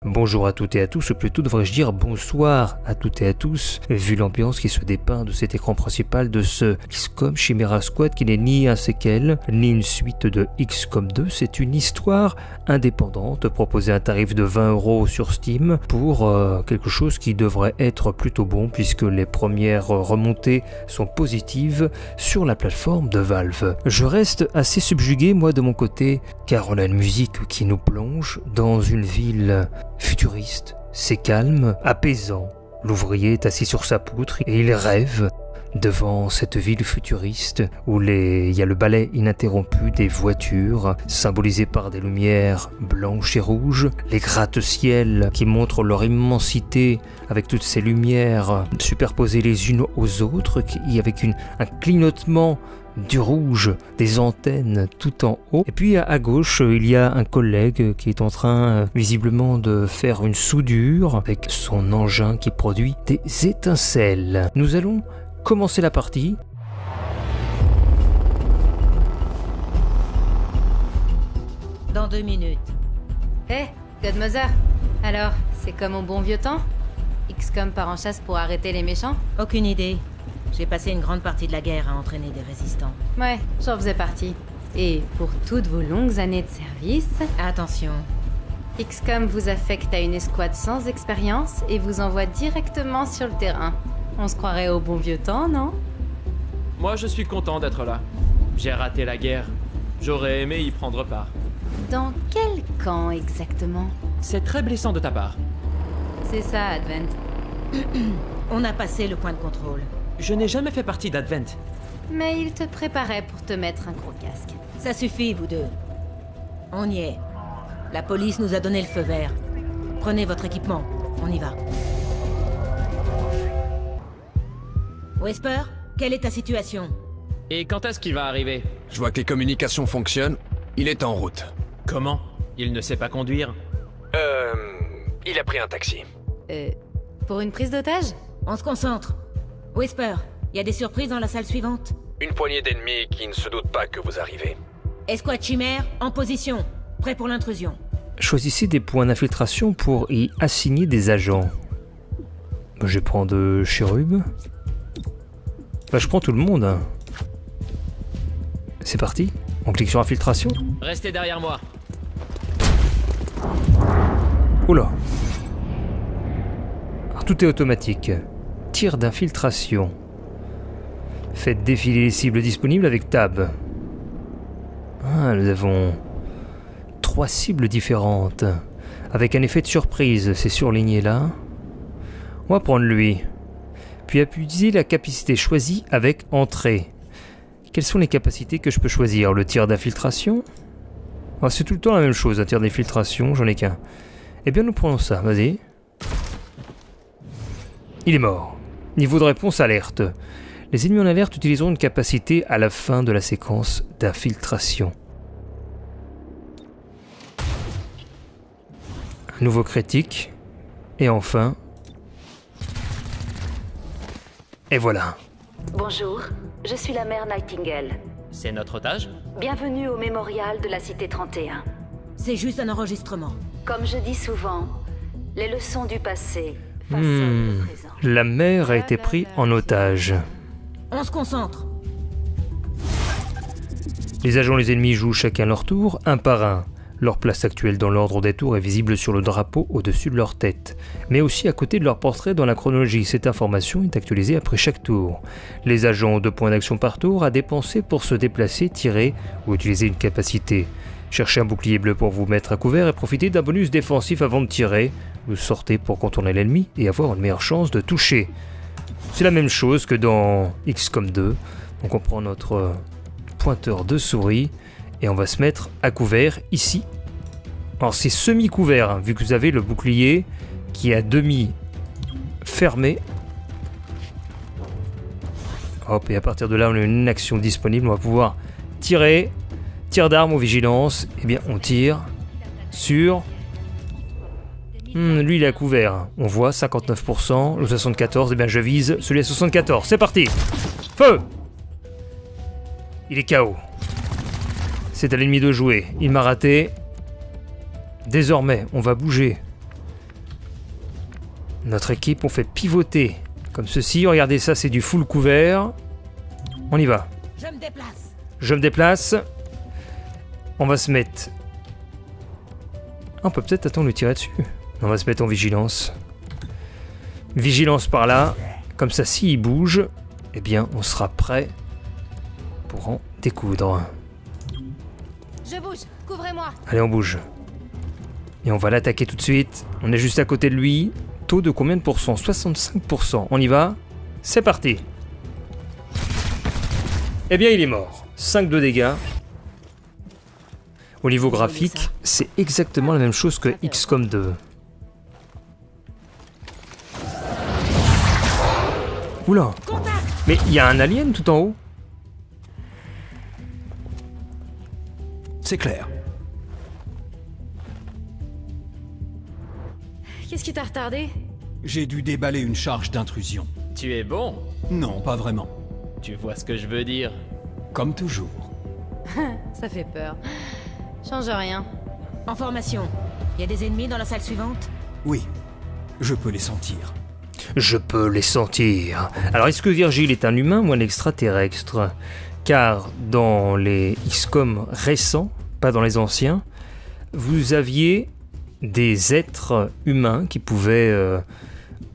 Bonjour à toutes et à tous, ou plutôt devrais-je dire bonsoir à toutes et à tous, vu l'ambiance qui se dépeint de cet écran principal de ce XCOM Chimera Squad qui n'est ni un séquel, ni une suite de XCOM 2, c'est une histoire indépendante proposée à un tarif de 20 € sur Steam pour quelque chose qui devrait être plutôt bon puisque les premières remontées sont positives sur la plateforme de Valve. Je reste assez subjugué moi de mon côté car on a une musique qui nous plonge dans une ville futuriste, c'est calme, apaisant. L'ouvrier est assis sur sa poutre et il rêve devant cette ville futuriste où il y a le balai ininterrompu des voitures, symbolisé par des lumières blanches et rouges, les gratte-ciel qui montrent leur immensité avec toutes ces lumières superposées les unes aux autres, avec un clignotement du rouge, des antennes tout en haut. Et puis à gauche, il y a un collègue qui est en train visiblement de faire une soudure avec son engin qui produit des étincelles. Nous allons commencer la partie. Dans 2 minutes. Godmother, alors, c'est comme au bon vieux temps? XCOM part en chasse pour arrêter les méchants? Aucune idée. J'ai passé une grande partie de la guerre à entraîner des résistants. Ouais, j'en faisais partie. Et pour toutes vos longues années de service... Attention. XCOM vous affecte à une escouade sans expérience et vous envoie directement sur le terrain. On se croirait au bon vieux temps, non? Moi, je suis content d'être là. J'ai raté la guerre. J'aurais aimé y prendre part. Dans quel camp exactement? C'est très blessant de ta part. C'est ça, Advent. On a passé le point de contrôle. Je n'ai jamais fait partie d'Advent. Mais il te préparait pour te mettre un gros casque. Ça suffit, vous deux. On y est. La police nous a donné le feu vert. Prenez votre équipement. On y va. Wesper, quelle est ta situation? Et quand est-ce qu'il va arriver? Je vois que les communications fonctionnent. Il est en route. Comment? Il ne sait pas conduire? Il a pris un taxi. Pour une prise d'otage? On se concentre. Wesper, y a des surprises dans la salle suivante? Une poignée d'ennemis qui ne se doutent pas que vous arrivez. Escouade Chimère, en position. Prêt pour l'intrusion. Choisissez des points d'infiltration pour y assigner des agents. Je prends de Chérub. Je prends tout le monde. C'est parti. On clique sur infiltration. Restez derrière moi. Oula. Alors, tout est automatique. Tir d'infiltration. Faites défiler les cibles disponibles avec Tab. Nous avons 3 cibles différentes. Avec un effet de surprise, c'est surligné là. On va prendre lui. Puis utiliser la capacité choisie avec entrée. Quelles sont les capacités que je peux choisir? Le tir d'infiltration? C'est tout le temps la même chose, un tir d'infiltration, j'en ai qu'un. Eh bien nous prenons ça, vas-y. Il est mort. Niveau de réponse, alerte. Les ennemis en alerte utiliseront une capacité à la fin de la séquence d'infiltration. Un nouveau critique. Et enfin... Et voilà. Bonjour, je suis la mère Nightingale. C'est notre otage? Bienvenue au mémorial de la Cité 31. C'est juste un enregistrement. Comme je dis souvent, les leçons du passé façonnent le présent. La mère a été prise en otage. On se concentre. Les agents et les ennemis jouent chacun leur tour, un par un. Leur place actuelle dans l'ordre des tours est visible sur le drapeau au-dessus de leur tête, mais aussi à côté de leur portrait dans la chronologie. Cette information est actualisée après chaque tour. Les agents ont 2 points d'action par tour à dépenser pour se déplacer, tirer ou utiliser une capacité. Cherchez un bouclier bleu pour vous mettre à couvert et profitez d'un bonus défensif avant de tirer. Vous sortez pour contourner l'ennemi et avoir une meilleure chance de toucher. C'est la même chose que dans XCOM 2. Donc on prend notre pointeur de souris et on va se mettre à couvert ici. Alors c'est semi-couvert, hein, vu que vous avez le bouclier qui est à demi fermé. Hop, et à partir de là, on a une action disponible. On va pouvoir tirer. Tir d'arme ou vigilance. Eh bien, on tire sur... lui, il est à couvert. On voit 59%. Le 74, eh bien, je vise celui à 74. C'est parti. Feu! Il est KO. C'est à l'ennemi de jouer. Il m'a raté. Désormais, on va bouger Notre équipe, on fait pivoter comme ceci. Regardez ça, c'est du full couvert. On y va. Je me déplace. Je me déplace. On va se mettre... On peut peut-être attendre de tirer dessus. On va se mettre en vigilance. Vigilance par là. Comme ça, s'il bouge, eh bien, on sera prêt pour en découdre. Je bouge, couvrez-moi. Allez, on bouge. Et on va l'attaquer tout de suite. On est juste à côté de lui. Taux de combien de pourcents? 65%. On y va. C'est parti. Eh bien, il est mort. 5 de dégâts. Au niveau graphique, c'est exactement la même chose que XCOM 2. Oula. Mais il y a un alien tout en haut. C'est clair. Qu'est-ce qui t'a retardé? J'ai dû déballer une charge d'intrusion. Tu es bon. Non, pas vraiment. Tu vois ce que je veux dire. Comme toujours. Ça fait peur. Change rien. En formation. Il y a des ennemis dans la salle suivante? Oui, je peux les sentir. Je peux les sentir. Alors, est-ce que Virgile est un humain ou un extraterrestre? Car dans les XCOM récents, pas dans les anciens, vous aviez des êtres humains qui pouvaient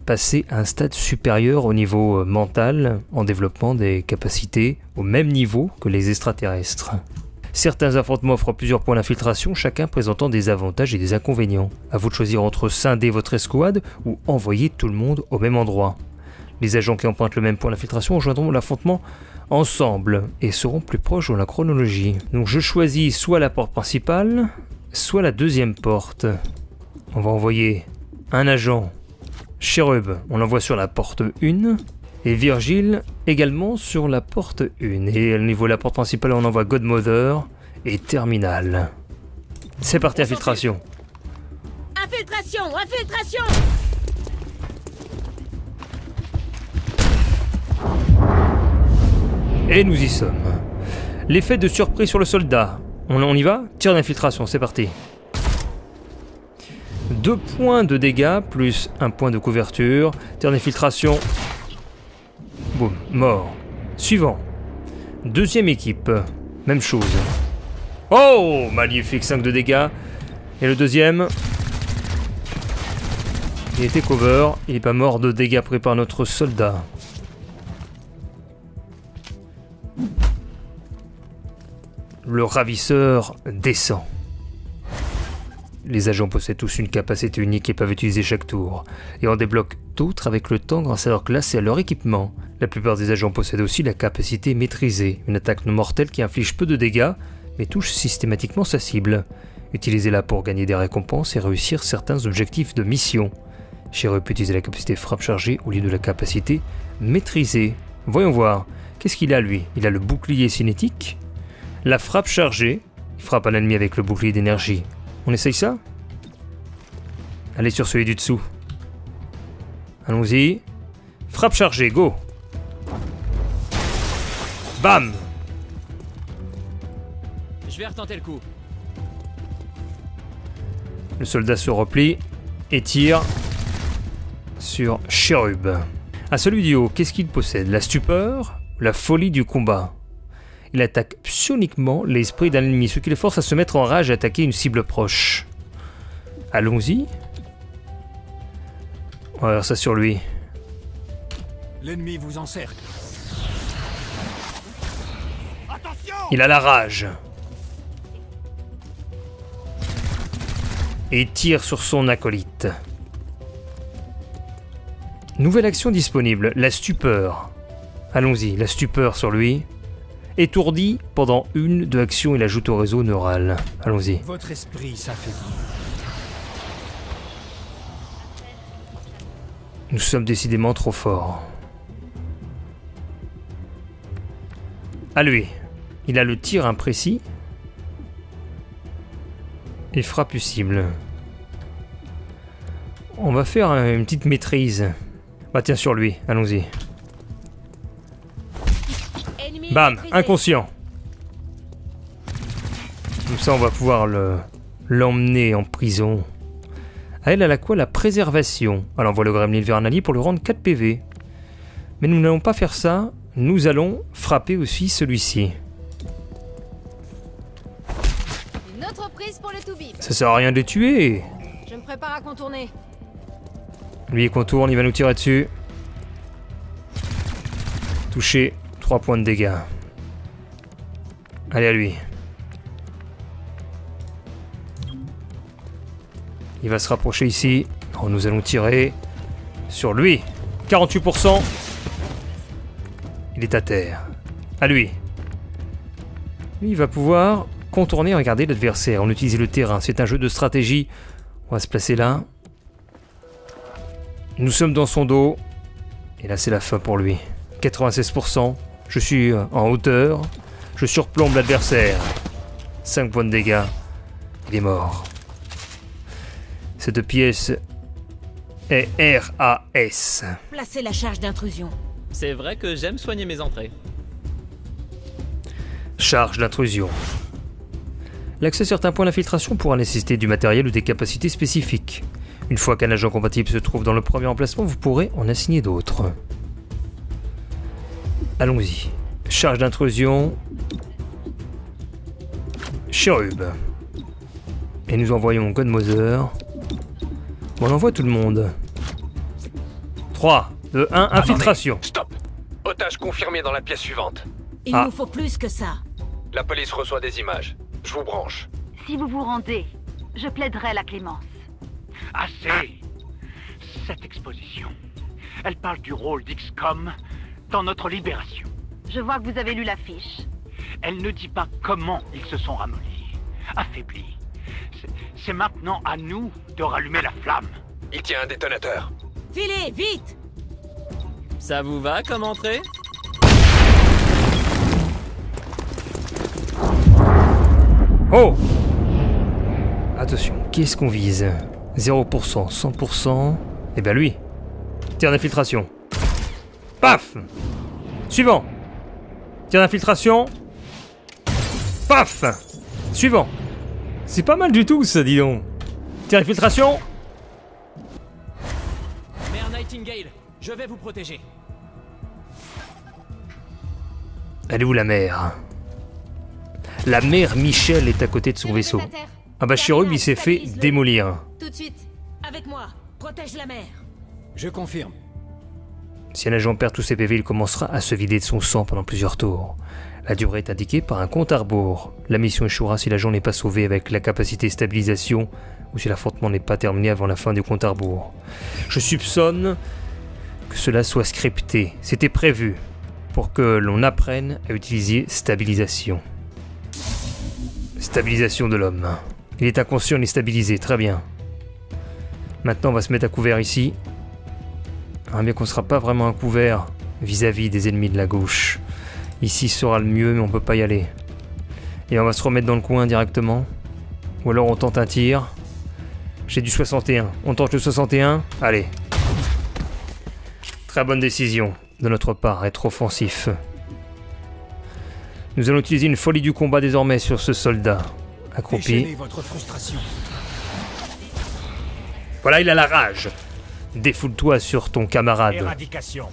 passer à un stade supérieur au niveau mental en développant des capacités au même niveau que les extraterrestres. Certains affrontements offrent plusieurs points d'infiltration, chacun présentant des avantages et des inconvénients. À vous de choisir entre scinder votre escouade ou envoyer tout le monde au même endroit. Les agents qui empruntent le même point d'infiltration rejoindront l'affrontement ensemble et seront plus proches dans la chronologie. Donc je choisis soit la porte principale, soit la deuxième porte. On va envoyer un agent Chérub, on l'envoie sur la porte 1. Et Virgile également sur la porte 1. Et au niveau de la porte principale, on envoie Godmother et Terminal. C'est parti, infiltration. Infiltration! Infiltration! Et nous y sommes. L'effet de surprise sur le soldat. On y va? Tir d'infiltration, c'est parti. 2 points de dégâts plus 1 point de couverture. Tir d'infiltration. Boum, mort. Suivant. Deuxième équipe. Même chose. Oh, magnifique, 5 de dégâts. Et le deuxième. Il était cover. Il n'est pas mort de dégâts pris par notre soldat. Le ravisseur descend. Les agents possèdent tous une capacité unique et peuvent utiliser chaque tour, et en débloquent d'autres avec le temps grâce à leur classe et à leur équipement. La plupart des agents possèdent aussi la capacité maîtrisée, une attaque non mortelle qui inflige peu de dégâts, mais touche systématiquement sa cible. Utilisez-la pour gagner des récompenses et réussir certains objectifs de mission. Chérub peut utiliser la capacité frappe chargée au lieu de la capacité maîtrisée. Voyons voir, qu'est-ce qu'il a lui? Il a le bouclier cinétique, la frappe chargée, il frappe un ennemi avec le bouclier d'énergie. On essaye ça? Allez sur celui du dessous. Allons-y. Frappe chargée, go! Bam! Je vais retenter le coup. Le soldat se replie et tire sur Chérub. À celui du haut, qu'est-ce qu'il possède? La stupeur? La folie du combat? Il attaque psioniquement l'esprit d'un ennemi, ce qui le force à se mettre en rage et attaquer une cible proche. Allons-y. On va voir ça sur lui. L'ennemi vous encercle. Attention! Il a la rage. Et tire sur son acolyte. Nouvelle action disponible, la stupeur. Allons-y, la stupeur sur lui. Étourdi, pendant 1 actions, il ajoute au réseau neural. Allons-y. Votre esprit s'affaiblit. Nous sommes décidément trop forts. À lui. Il a le tir imprécis. Et frappe cible. On va faire une petite maîtrise. Bah tiens, sur lui. Allons-y. Bam, inconscient. Comme ça, on va pouvoir l'emmener en prison Elle a quoi? La préservation. Alors on voit le gremlin vers un allié pour le rendre 4 PV. Mais nous n'allons pas faire ça. Nous allons frapper aussi celui-ci. Une autre prise pour le Toubib. Ça sert à rien de les tuer. Je me prépare à contourner. Lui il contourne, il va nous tirer dessus. Touché, 3 points de dégâts. Allez à lui. Il va se rapprocher ici. Alors, nous allons tirer sur lui. 48%. Il est à terre. À lui. Lui, il va pouvoir contourner et regarder l'adversaire. On utilise le terrain. C'est un jeu de stratégie. On va se placer là. Nous sommes dans son dos. Et là, c'est la fin pour lui. 96%. Je suis en hauteur. Je surplombe l'adversaire. 5 points de dégâts. Il est mort. Cette pièce est RAS. Placez la charge d'intrusion. C'est vrai que j'aime soigner mes entrées. Charge d'intrusion. L'accès à certains points d'infiltration pourra nécessiter du matériel ou des capacités spécifiques. Une fois qu'un agent compatible se trouve dans le premier emplacement, vous pourrez en assigner d'autres. Allons-y. Charge d'intrusion. Chérub. Et nous envoyons Godmother. Bon, on envoie tout le monde. 3, 2, 1, infiltration. Stop. Otage confirmé dans la pièce suivante. Il nous faut plus que ça. La police reçoit des images. Je vous branche. Si vous vous rendez, je plaiderai la clémence. Assez. Cette exposition, elle parle du rôle d'XCOM dans notre libération. Je vois que vous avez lu l'affiche. Elle ne dit pas comment ils se sont ramollis, affaiblis. C'est maintenant à nous de rallumer la flamme. Il tient un détonateur. Filez, vite! Ça vous va comme entrée? Oh! Attention, qu'est-ce qu'on vise? 0%, 100%... Eh ben lui. Tir d'infiltration. Paf! Suivant. Tir d'infiltration. Paf! Suivant. C'est pas mal du tout ça, dis donc. Tir d'infiltration. Mère Nightingale, je vais vous protéger. Elle est où la mère? La mère Michel est à côté de son vaisseau. Ah bah Chérub il s'est fait démolir. Tout de suite. Avec moi, protège la mer. Je confirme. Si un agent perd tous ses PV, il commencera à se vider de son sang pendant plusieurs tours. La durée est indiquée par un compte à rebours. La mission échouera si l'agent n'est pas sauvé avec la capacité stabilisation ou si l'affrontement n'est pas terminé avant la fin du compte à rebours. Je soupçonne que cela soit scripté. C'était prévu pour que l'on apprenne à utiliser stabilisation. Stabilisation de l'homme. Il est inconscient, il est stabilisé, très bien. Maintenant on va se mettre à couvert ici. Bien qu'on ne sera pas vraiment à couvert vis-à-vis des ennemis de la gauche. Ici sera le mieux, mais on peut pas y aller. Et on va se remettre dans le coin directement. Ou alors on tente un tir. J'ai du 61. On tente le 61. Allez. Très bonne décision de notre part, être offensif. Nous allons utiliser une folie du combat désormais sur ce soldat. Accroupi. Déchaînez votre frustration. Voilà, il a la rage. Défoule-toi sur ton camarade. Éradication.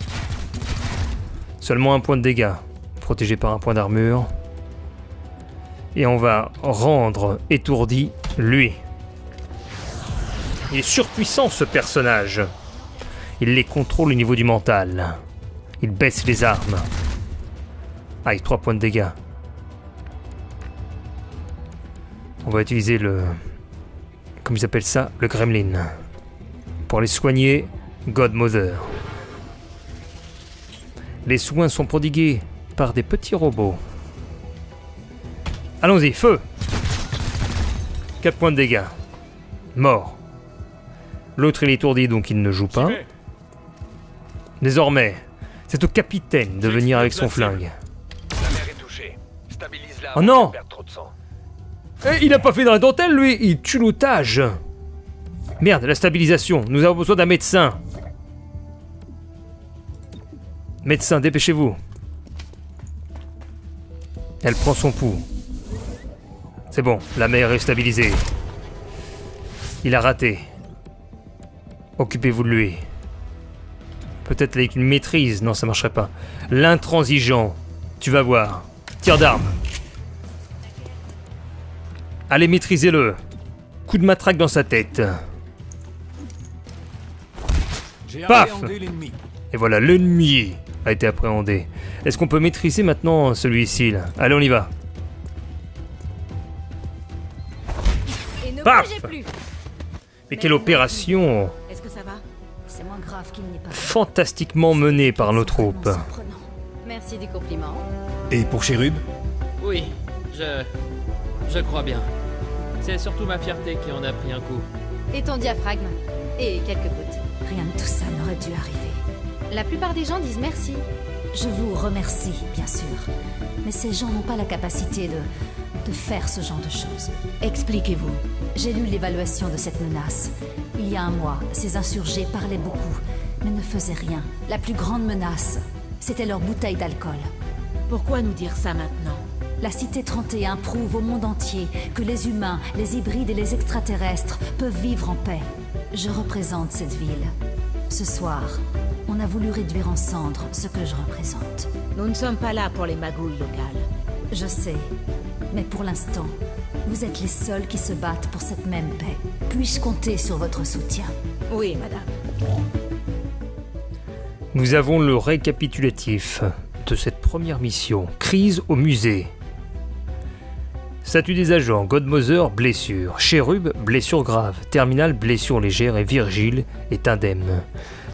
Seulement un point de dégâts. Protégé par un point d'armure. Et on va rendre étourdi lui. Il est surpuissant ce personnage. Il les contrôle au niveau du mental. Il baisse les armes. Aïe, 3 points de dégâts. On va utiliser le... Comment ils appellent ça? Le gremlin. Pour les soigner, Godmother. Les soins sont prodigués par des petits robots. Allons-y, feu! 4 points de dégâts. Mort. L'autre il est étourdi donc il ne joue pas. Désormais, c'est au capitaine de venir avec son flingue. La mer est touchée. Stabilise-la Oh non! de perdre trop de sang. Eh, il a pas fait dans la dentelle lui, il tue l'otage. Merde, la stabilisation, nous avons besoin d'un médecin. Médecin, dépêchez-vous. Elle prend son pouls. C'est bon, la mer est stabilisée. Il a raté. Occupez-vous de lui. Peut-être avec une maîtrise. Non, ça marcherait pas. L'intransigeant. Tu vas voir. Tir d'arme. Allez, maîtrisez-le. Coup de matraque dans sa tête. J'ai Paf! appréhendé l'ennemi. Et voilà, l'ennemi a été appréhendé. Est-ce qu'on peut maîtriser maintenant celui-ci là? Allez, on y va. Et ne Paf! bougez plus. Mais quelle opération Est-ce que ça va? C'est moins grave qu'il n'y pas. fantastiquement menée par nos troupes. Vraiment surprenant. Merci du compliment. Et pour Chérub? Oui, je crois bien. C'est surtout ma fierté qui en a pris un coup. Et ton diaphragme. Et quelques gouttes. Rien de tout ça n'aurait dû arriver. La plupart des gens disent merci. Je vous remercie, bien sûr. Mais ces gens n'ont pas la capacité de faire ce genre de choses. Expliquez-vous. J'ai lu l'évaluation de cette menace. Il y a un mois, ces insurgés parlaient beaucoup, mais ne faisaient rien. La plus grande menace, c'était leur bouteille d'alcool. Pourquoi nous dire ça maintenant? La Cité 31 prouve au monde entier que les humains, les hybrides et les extraterrestres peuvent vivre en paix. Je représente cette ville. Ce soir, on a voulu réduire en cendres ce que je représente. Nous ne sommes pas là pour les magouilles locales. Je sais, mais pour l'instant, vous êtes les seuls qui se battent pour cette même paix. Puis-je compter sur votre soutien? Oui, madame. Nous avons le récapitulatif de cette première mission. Crise au musée. Statut des agents, Godmother, blessure. Chérub, blessure grave. Terminal, blessure légère et Virgile est indemne.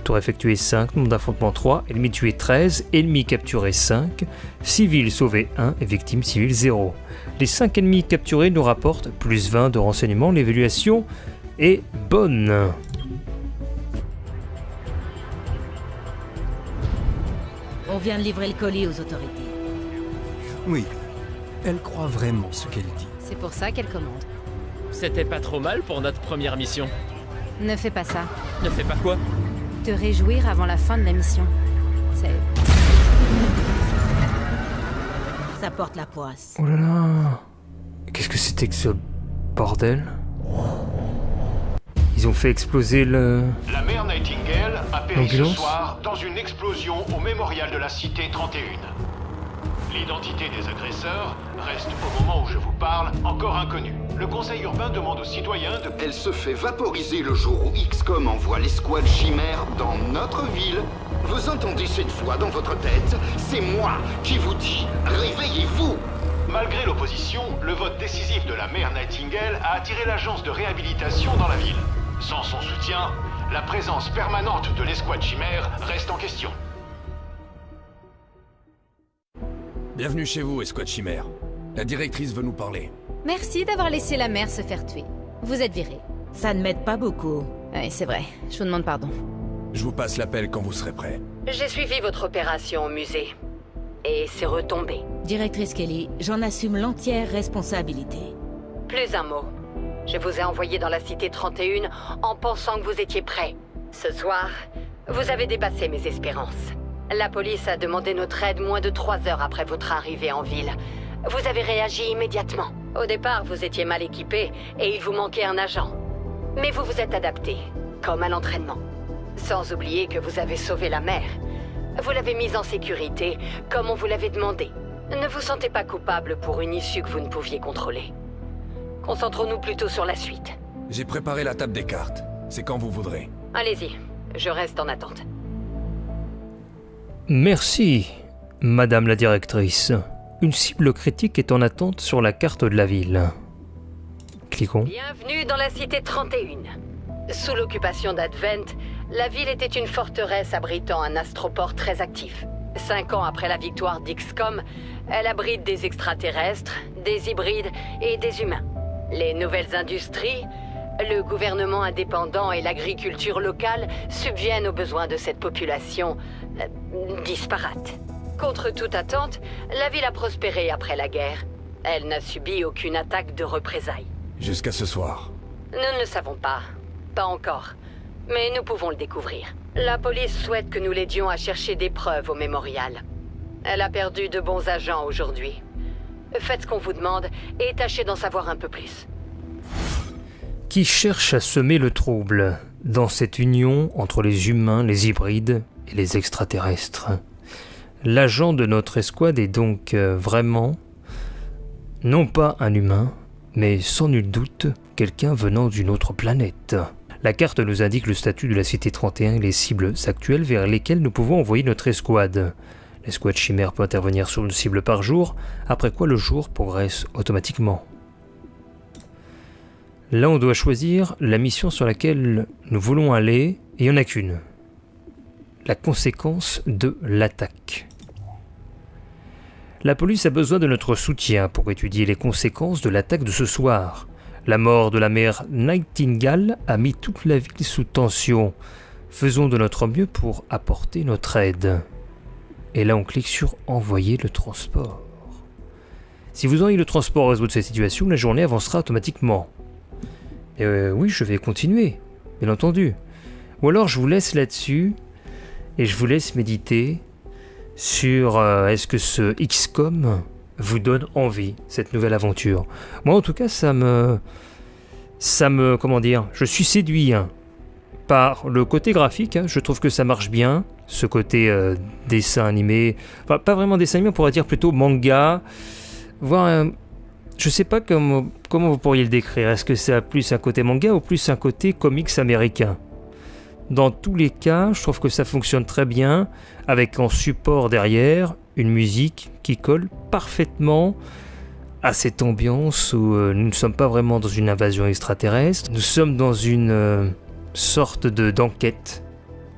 Tour effectué 5, nombre d'affrontements 3, ennemis tués 13, ennemis capturés 5, civils sauvés 1 et victimes civiles 0. Les 5 ennemis capturés nous rapportent plus 20 de renseignements, l'évaluation est bonne. On vient de livrer le colis aux autorités. Oui. Elle croit vraiment ce qu'elle dit. C'est pour ça qu'elle commande. C'était pas trop mal pour notre première mission. Ne fais pas ça. Ne fais pas quoi? Te réjouir avant la fin de la mission. C'est... Ça porte la poisse. Oh là là. Qu'est-ce que c'était que ce bordel? Ils ont fait exploser le... La mère Nightingale a péri ce L'ambulance soir dans une explosion au mémorial de la Cité 31. L'identité des agresseurs reste, au moment où je vous parle, encore inconnue. Le conseil urbain demande aux citoyens de... Elle se fait vaporiser le jour où XCOM envoie l'escouade chimère dans notre ville. Vous entendez cette voix dans votre tête? C'est moi qui vous dis, réveillez-vous! Malgré l'opposition, le vote décisif de la mère Nightingale a attiré l'agence de réhabilitation dans la ville. Sans son soutien, la présence permanente de l'escouade chimère reste en question. Bienvenue chez vous, escouade chimère. La directrice veut nous parler. Merci d'avoir laissé la mère se faire tuer. Vous êtes viré. Ça ne m'aide pas beaucoup. Oui, c'est vrai. Je vous demande pardon. Je vous passe l'appel quand vous serez prêt. J'ai suivi votre opération au musée. Et c'est retombé. Directrice Kelly, j'en assume l'entière responsabilité. Plus un mot. Je vous ai envoyé dans la Cité 31 en pensant que vous étiez prêt. Ce soir, vous avez dépassé mes espérances. La police a demandé notre aide moins de 3 heures après votre arrivée en ville. Vous avez réagi immédiatement. Au départ, vous étiez mal équipé et il vous manquait un agent. Mais vous vous êtes adapté, comme à l'entraînement. Sans oublier que vous avez sauvé la mère. Vous l'avez mise en sécurité, comme on vous l'avait demandé. Ne vous sentez pas coupable pour une issue que vous ne pouviez contrôler. Concentrons-nous plutôt sur la suite. J'ai préparé la table des cartes. C'est quand vous voudrez. Allez-y, je reste en attente. Merci, Madame la directrice. Une cible critique est en attente sur la carte de la ville. Cliquons. Bienvenue dans la Cité 31. Sous l'occupation d'Advent, la ville était une forteresse abritant un astroport très actif. 5 ans après la victoire d'XCOM, elle abrite des extraterrestres, des hybrides et des humains. Les nouvelles industries, le gouvernement indépendant et l'agriculture locale subviennent aux besoins de cette population disparate. Contre toute attente, la ville a prospéré après la guerre. Elle n'a subi aucune attaque de représailles. Jusqu'à ce soir. Nous ne le savons pas. Pas encore. Mais nous pouvons le découvrir. La police souhaite que nous l'aidions à chercher des preuves au mémorial. Elle a perdu de bons agents aujourd'hui. Faites ce qu'on vous demande et tâchez d'en savoir un peu plus. Qui cherche à semer le trouble? dans cette union entre les humains, les hybrides et les extraterrestres. L'agent de notre escouade est donc vraiment, non pas un humain, mais sans nul doute quelqu'un venant d'une autre planète. La carte nous indique le statut de la Cité 31 et les cibles actuelles vers lesquelles nous pouvons envoyer notre escouade. L'escouade Chimère peut intervenir sur une cible par jour, après quoi le jour progresse automatiquement. Là, on doit choisir la mission sur laquelle nous voulons aller, et il n'y en a qu'une. La conséquence de l'attaque. La police a besoin de notre soutien pour étudier les conséquences de l'attaque de ce soir. La mort de la mère Nightingale a mis toute la ville sous tension. Faisons de notre mieux pour apporter notre aide. Et là, on clique sur « Envoyer le transport ». Si vous envoyez le transport au réseau de cette situation, la journée avancera automatiquement. Oui, je vais continuer, bien entendu. Ou alors je vous laisse là-dessus et je vous laisse méditer sur est-ce que ce XCOM vous donne envie, cette nouvelle aventure. Moi en tout cas ça me comment dire, je suis séduit par le côté graphique, je trouve que ça marche bien, ce côté dessin animé, enfin pas vraiment dessin animé, on pourrait dire plutôt manga, voire je sais pas comment vous pourriez le décrire, est-ce que ça a plus un côté manga ou plus un côté comics américain? Dans tous les cas, je trouve que ça fonctionne très bien, avec en support derrière une musique qui colle parfaitement à cette ambiance où nous ne sommes pas vraiment dans une invasion extraterrestre, nous sommes dans une sorte d'enquête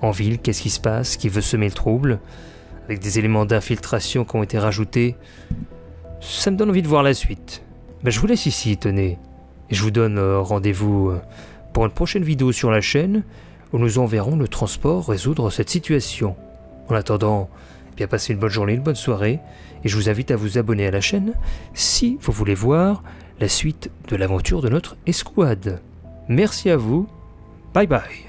en ville, qu'est-ce qui se passe, qui veut semer le trouble, avec des éléments d'infiltration qui ont été rajoutés. Ça me donne envie de voir la suite. Ben, je vous laisse ici, tenez, et je vous donne rendez-vous pour une prochaine vidéo sur la chaîne, où nous enverrons le transport résoudre cette situation. En attendant, bien passez une bonne journée, une bonne soirée, et je vous invite à vous abonner à la chaîne si vous voulez voir la suite de l'aventure de notre escouade. Merci à vous, bye bye.